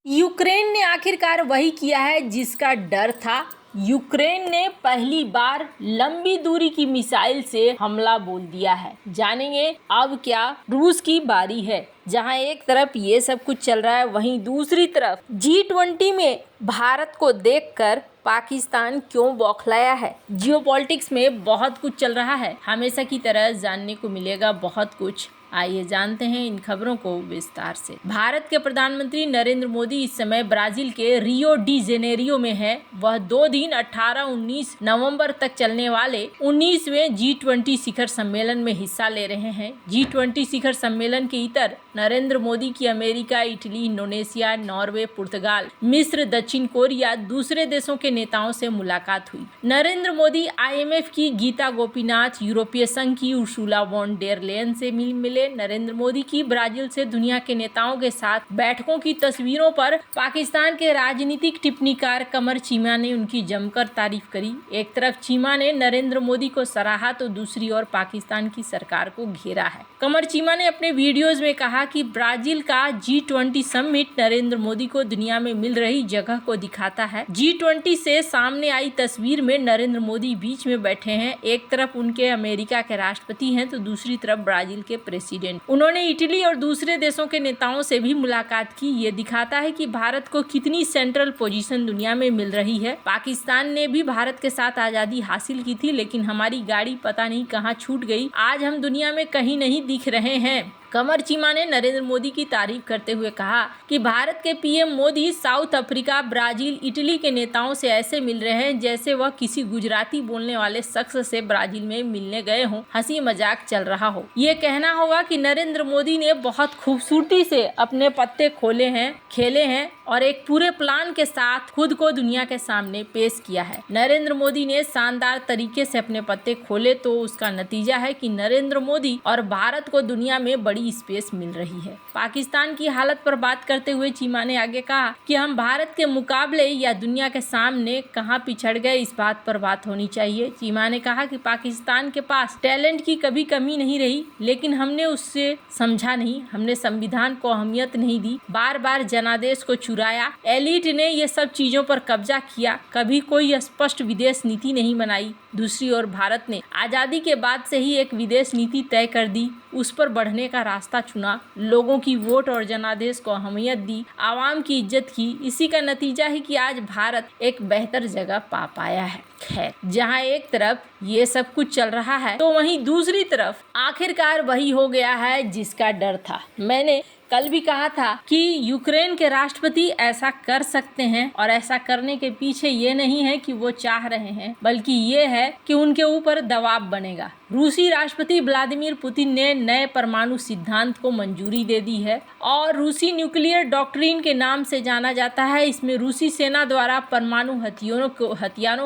Ukraine ने आखिरकार वही किया है जिसका डर था। यूक्रेन ने पहली बार लंबी दूरी की मिसाइल से हमला बोल दिया है। जानेंगे अब क्या रूस की बारी है। जहां एक तरफ ये सब कुछ चल रहा है, वहीं दूसरी तरफ G20 में भारत को देखकर पाकिस्तान क्यों बौखलाया है। जियोपॉलिटिक्स में बहुत कुछ चल रहा है, हमेशा की तरह जानने को मिलेगा बहुत कुछ। आइए जानते हैं इन खबरों को विस्तार से। भारत के प्रधानमंत्री नरेंद्र मोदी इस समय ब्राजील के रियो डी जेनेरियो में है। वह 2 दिन 18-19 नवंबर तक चलने वाले 19वें G20 शिखर सम्मेलन में हिस्सा ले रहे हैं। G20 शिखर सम्मेलन के इतर नरेंद्र मोदी की अमेरिका, इटली, इंडोनेशिया, नॉर्वे, पुर्तगाल, मिस्र, दक्षिण कोरिया दूसरे देशों के नेताओं से मुलाकात हुई। नरेंद्र मोदी IMF की गीता गोपीनाथ, यूरोपीय संघ की उर्सुला वॉन डेर लेयन से मिले। नरेंद्र मोदी की ब्राजील से दुनिया के नेताओं के साथ बैठकों की तस्वीरों पर पाकिस्तान के राजनीतिक टिप्पणीकार कमर चीमा ने उनकी जमकर तारीफ करी। एक तरफ चीमा ने नरेंद्र मोदी को सराहा तो दूसरी ओर पाकिस्तान की सरकार को घेरा है। कमर चीमा ने अपने वीडियोज में कहा कि ब्राजील का G20 समिट नरेंद्र मोदी को दुनिया में मिल रही जगह को दिखाता है। G20 से सामने आई तस्वीर में नरेंद्र मोदी बीच में बैठे हैं। एक तरफ उनके अमेरिका के राष्ट्रपति हैं तो दूसरी तरफ ब्राजील के प्रेसिडेंट। उन्होंने इटली और दूसरे देशों के नेताओं से भी मुलाकात की। ये दिखाता है कि भारत को कितनी सेंट्रल पोजीशन दुनिया में मिल रही है। पाकिस्तान ने भी भारत के साथ आजादी हासिल की थी, लेकिन हमारी गाड़ी पता नहीं कहाँ छूट गई। आज हम दुनिया में कहीं नहीं दिख रहे हैं। कमर चीमा ने नरेंद्र मोदी की तारीफ करते हुए कहा कि भारत के PM Modi south Africa, Brazil, Italy के नेताओं से ऐसे मिल रहे हैं जैसे वह किसी गुजराती बोलने वाले शख्स से ब्राजील में मिलने गए हों, हंसी मजाक चल रहा हो। ये कहना होगा कि नरेंद्र मोदी ने बहुत खूबसूरती से अपने पत्ते खोले हैं, खेले हैं और एक पूरे प्लान के साथ खुद को दुनिया के सामने पेश किया है। नरेंद्र मोदी ने शानदार तरीके से अपने पत्ते खोले तो उसका नतीजा है कि नरेंद्र मोदी और भारत को दुनिया में बड़ी स्पेस मिल रही है। पाकिस्तान की हालत पर बात करते हुए चीमा ने आगे कहा कि हम भारत के मुकाबले या दुनिया के सामने कहां पिछड़ गए, इस बात पर बात होनी चाहिए। चीमा ने कहा कि पाकिस्तान के पास टैलेंट की कभी कमी नहीं रही, लेकिन हमने उससे समझा नहीं, हमने संविधान को अहमियत नहीं दी, बार बार जनादेश को चुराया, एलिट ने ये सब चीजों पर कब्जा किया, कभी कोई स्पष्ट विदेश नीति नहीं बनाई। दूसरी ओर भारत ने आजादी के बाद से ही एक विदेश नीति तय कर दी, उस पर बढ़ने का रास्ता चुना, लोगों की वोट और जनादेश को अहमियत दी, आवाम की इज्जत की। इसी का नतीजा है कि आज भारत एक बेहतर जगह पा पाया है। खैर, जहां एक तरफ ये सब कुछ चल रहा है तो वहीं दूसरी तरफ आखिरकार वही हो गया है जिसका डर था। मैंने कल भी कहा था कि यूक्रेन के राष्ट्रपति ऐसा कर सकते हैं और ऐसा करने के पीछे ये नहीं है कि वो चाह रहे हैं, बल्कि ये है कि उनके ऊपर दबाव बनेगा। रूसी राष्ट्रपति व्लादिमीर पुतिन ने नए परमाणु सिद्धांत को मंजूरी दे दी है और रूसी न्यूक्लियर डॉक्ट्रिन के नाम से जाना जाता है। इसमें रूसी सेना द्वारा परमाणु हथियारों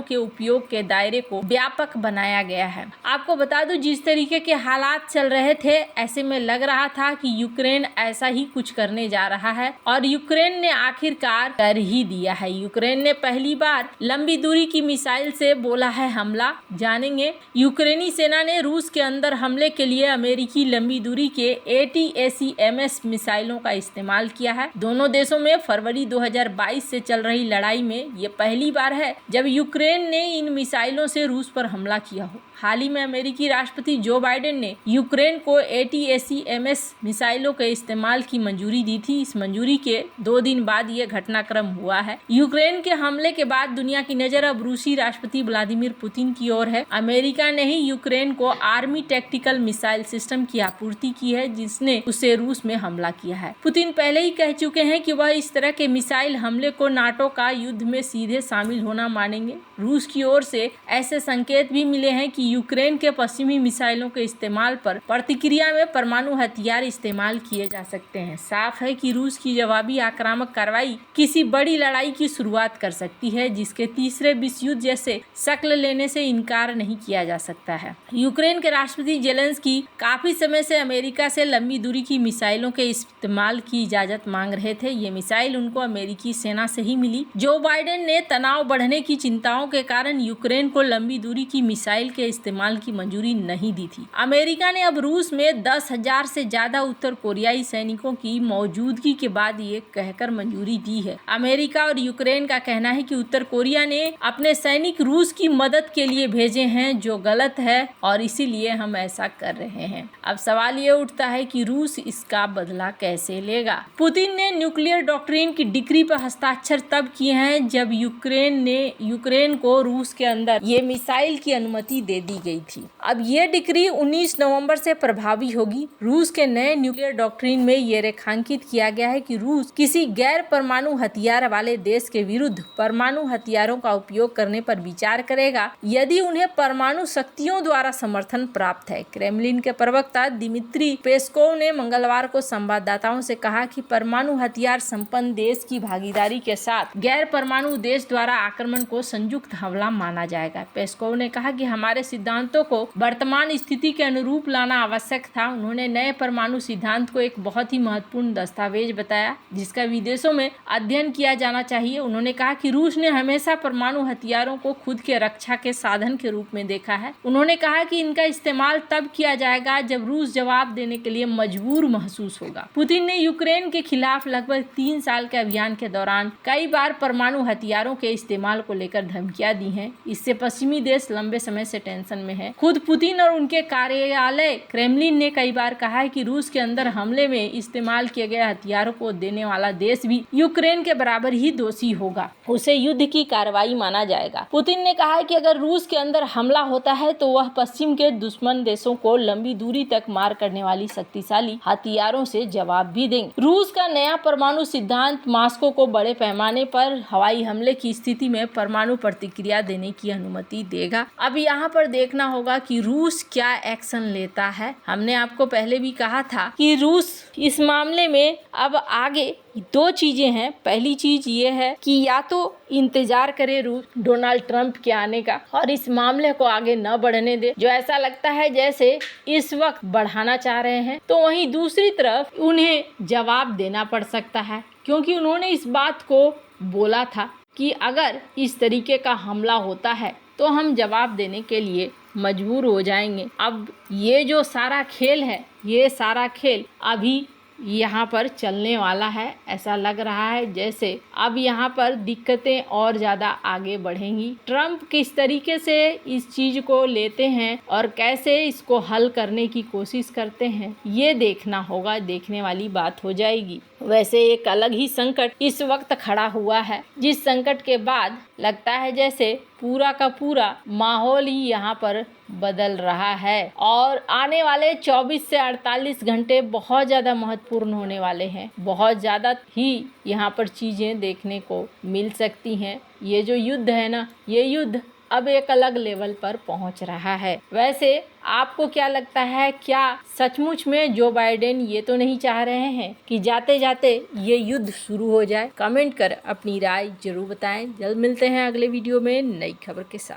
के उपयोग के दायरे को व्यापक बनाया गया है। आपको बता दूं, जिस तरीके के हालात चल रहे थे, ऐसे में लग रहा था कि यूक्रेन ऐसा ही कुछ करने जा रहा है और यूक्रेन ने आखिरकार कर ही दिया है। यूक्रेन ने पहली बार लंबी दूरी की मिसाइल से बोला है हमला। जानेंगे, यूक्रेनी सेना ने रूस के अंदर हमले के लिए अमेरिकी लंबी दूरी के ATACMS मिसाइलों का इस्तेमाल किया है। दोनों देशों में फरवरी 2022 से चल रही लड़ाई में ये पहली बार है जब यूक्रेन ने इन मिसाइलों से रूस पर हमला किया हो। हाल ही में अमेरिकी राष्ट्रपति जो बाइडेन ने यूक्रेन को ATACMS मिसाइलों के इस्तेमाल की मंजूरी दी थी। इस मंजूरी के 2 दिन बाद ये घटनाक्रम हुआ है। यूक्रेन के हमले के बाद दुनिया की नजर अब रूसी राष्ट्रपति व्लादिमीर पुतिन की ओर है। अमेरिका ने ही यूक्रेन को आर्मी टैक्टिकल मिसाइल सिस्टम की आपूर्ति की है, जिसने उसे रूस में हमला किया है। पुतिन पहले ही कह चुके हैं कि वह इस तरह के मिसाइल हमले को नाटो का युद्ध में सीधे शामिल होना मानेंगे। रूस की ओर से ऐसे संकेत भी मिले हैं कि यूक्रेन के पश्चिमी मिसाइलों के इस्तेमाल पर प्रतिक्रिया में परमाणु हथियार इस्तेमाल किए जा सकते हैं। साफ है कि रूस की जवाबी आक्रामक कार्रवाई किसी बड़ी लड़ाई की शुरुआत कर सकती है, जिसके तीसरे विश्व युद्ध जैसे शक्ल लेने से इनकार नहीं किया जा सकता है। यूक्रेन के राष्ट्रपति जेलेंस्की काफी समय से अमेरिका से लंबी दूरी की मिसाइलों के इस्तेमाल की इजाजत मांग रहे थे। ये मिसाइल उनको अमेरिकी सेना से ही मिली। जो बाइडेन ने तनाव बढ़ने की चिंताओं के कारण यूक्रेन को लंबी दूरी की मिसाइल के इस्तेमाल की मंजूरी नहीं दी थी। अमेरिका ने अब रूस में 10,000 से ज्यादा उत्तर कोरियाई सैनिकों की मौजूदगी के बाद ये कहकर मंजूरी दी है। अमेरिका और यूक्रेन का कहना है कि उत्तर कोरिया ने अपने सैनिक रूस की मदद के लिए भेजे हैं, जो गलत है और इसीलिए हम ऐसा कर रहे हैं। अब सवाल ये उठता है कि रूस इसका बदला कैसे लेगा। पुतिन ने न्यूक्लियर डॉक्ट्रिन की डिक्री पर हस्ताक्षर तब किए हैं जब यूक्रेन को रूस के अंदर ये मिसाइल की अनुमति दे दी गई थी। अब ये डिक्री 19 नवंबर से प्रभावी होगी। रूस के नए न्यूक्लियर डॉक्ट्रिन में ये रेखांकित किया गया है कि रूस किसी गैर परमाणु हथियार वाले देश के विरुद्ध परमाणु हथियारों का उपयोग करने पर विचार करेगा यदि उन्हें परमाणु शक्तियों द्वारा समर्थन प्राप्त है। क्रेमलिन के प्रवक्ता दिमित्री पेस्कोव ने मंगलवार को संवाददाताओं से कहा कि परमाणु हथियार संपन्न देश की भागीदारी के साथ गैर परमाणु देश द्वारा आक्रमण को संयुक्त हमला माना जाएगा। पेस्कोव ने कहा कि हमारे सिद्धांतों को वर्तमान स्थिति के अनुरूप लाना आवश्यक था। उन्होंने नए परमाणु सिद्धांत को एक बहुत ही महत्वपूर्ण दस्तावेज बताया जिसका विदेशों में अध्ययन किया जाना चाहिए। उन्होंने कहा कि रूस ने हमेशा परमाणु हथियारों को खुद के रक्षा के साधन के रूप में देखा है। उन्होंने कहा कि इनका इस्तेमाल तब किया जाएगा जब रूस जवाब देने के लिए मजबूर महसूस होगा। पुतिन ने यूक्रेन के खिलाफ लगभग 3 साल के अभियान के दौरान कई बार परमाणु हथियारों के इस्तेमाल को लेकर धमकियां दी हैं। इससे पश्चिमी देश लंबे समय से टेंशन में है। खुद पुतिन और उनके कार्यालय क्रेमलिन ने कई बार कहा है कि रूस के अंदर हमले में इस्तेमाल किए गए हथियारों को देने वाला देश भी यूक्रेन के बराबर ही दोषी होगा, उसे युद्ध की कार्रवाई माना जाएगा। पुतिन ने कहा है कि अगर रूस के अंदर हमला होता है तो वह पश्चिम के दुश्मन देशों को लंबी दूरी तक मार करने वाली शक्तिशाली हथियारों से जवाब भी देंगे। रूस का नया परमाणु सिद्धांत मॉस्को को बड़े पैमाने पर हवाई हमले की स्थिति में परमाणु प्रतिक्रिया देने की अनुमति देगा। अब यहाँ पर देखना होगा कि रूस क्या एक्शन लेता है। हमने आपको पहले भी कहा था कि रूस इस मामले में अब आगे 2 चीजें हैं। पहली चीज ये है कि या तो इंतजार करे रूस डोनाल्ड ट्रंप के आने का और इस मामले को आगे न बढ़ने दे, जो ऐसा लगता है जैसे इस वक्त बढ़ाना चाह रहे हैं। तो वहीं दूसरी तरफ उन्हें जवाब देना पड़ सकता है, क्योंकि उन्होंने इस बात को बोला था कि अगर इस तरीके का हमला होता है तो हम जवाब देने के लिए मजबूर हो जाएंगे। अब ये जो सारा खेल है, ये सारा खेल अभी यहाँ पर चलने वाला है। ऐसा लग रहा है जैसे अब यहाँ पर दिक्कतें और ज़्यादा आगे बढ़ेंगी। ट्रंप किस तरीके से इस चीज़ को लेते हैं और कैसे इसको हल करने की कोशिश करते हैं, ये देखना होगा, देखने वाली बात हो जाएगी। वैसे एक अलग ही संकट इस वक्त खड़ा हुआ है, जिस संकट के बाद लगता है जैसे पूरा का पूरा माहौल ही यहाँ पर बदल रहा है और आने वाले 24 से 48 घंटे बहुत ज़्यादा महत्वपूर्ण होने वाले हैं। बहुत ज़्यादा ही यहाँ पर चीज़ें देखने को मिल सकती हैं। ये जो युद्ध है ना, ये युद्ध अब एक अलग लेवल पर पहुंच रहा है। वैसे आपको क्या लगता है, क्या सचमुच में जो बाइडेन ये तो नहीं चाह रहे हैं कि जाते जाते ये युद्ध शुरू हो जाए? कमेंट कर अपनी राय जरूर बताएं। जल्द मिलते हैं अगले वीडियो में नई खबर के साथ।